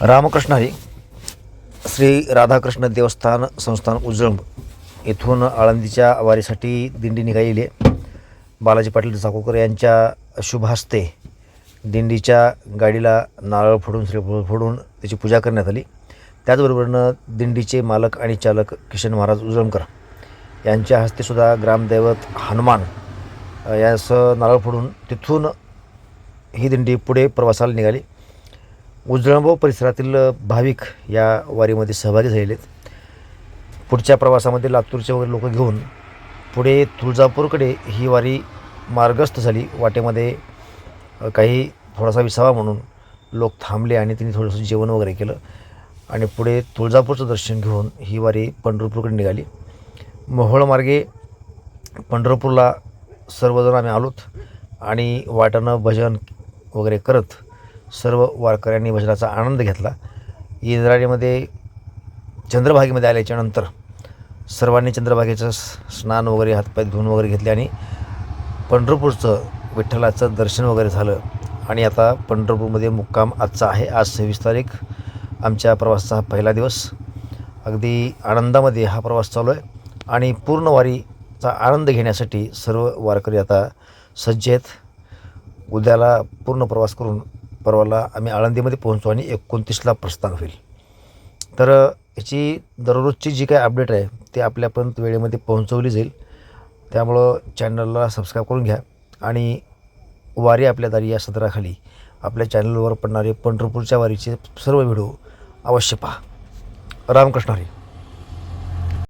रामकृष्ण हरी. श्री राधाकृष्ण देवस्थान संस्थान उजळंब येथून आळंदीच्या वारीसाठी दिंडी निघालेली आहे. बालाजी पाटील चाकूरकर यांच्या शुभ हस्ते दिंडीच्या गाडीला नारळ फोडून श्रीफळ फोडून त्याची पूजा करण्यात आली. त्याचबरोबरीनं दिंडीचे मालक आणि चालक किशन महाराज उजळमकर यांच्या हस्तेसुद्धा ग्रामदैवत हनुमान यासह नारळ फोडून तिथून ही दिंडी पुढे प्रवासाला निघाली. उजळंब परिसरातील भाविक या वारीमध्ये सहभागी झालेले आहेत. पुढच्या प्रवासामध्ये लातूरचे वगैरे लोक घेऊन पुढे तुळजापूरकडे ही वारी मार्गस्थ झाली. वाटेमध्ये काही थोडासा विसावा म्हणून लोक थांबले आणि त्यांनी थोडंसं जेवण वगैरे केलं आणि पुढे तुळजापूरचं दर्शन घेऊन ही वारी पंढरपूरकडे निघाली. मोहोळमार्गे पंढरपूरला सर्वजण आम्ही आलोत आणि वाटेनं भजन वगैरे करत सर्व वारकऱ्यांनी भजनाचा आनंद घेतला. इंद्रायणीमध्ये चंद्रभागेमध्ये आल्याच्यानंतर सर्वांनी चंद्रभागेचं स्नान वगैरे हातपाय धुवून वगैरे घेतले आणि पंढरपूरचं विठ्ठलाचं दर्शन वगैरे झालं. आणि आता पंढरपूरमध्ये मुक्काम आजचा आहे. आज 26 तारीख आमच्या प्रवासाचा हा पहिला दिवस. अगदी आनंदामध्ये हा प्रवास चालू आहे आणि पूर्ण वारीचा आनंद घेण्यासाठी सर्व वारकरी आता सज्ज आहेत. उद्याला पूर्ण प्रवास करून परवाला आम्ही आळंदीमध्ये पोहोचू आणि 29ला प्रस्थान होईल. तर याची दररोजची जी काही अपडेट आहे ते आपल्यापर्यंत वेळेमध्ये पोहोचवली जाईल. त्यामुळं चॅनलला सबस्क्राईब करून घ्या आणि वारी आपल्या दारी या सदराखाली आपल्या चॅनलवर पडणारे पंढरपूरच्या वारीचे सर्व व्हिडिओ अवश्य पहा. रामकृष्ण हरी.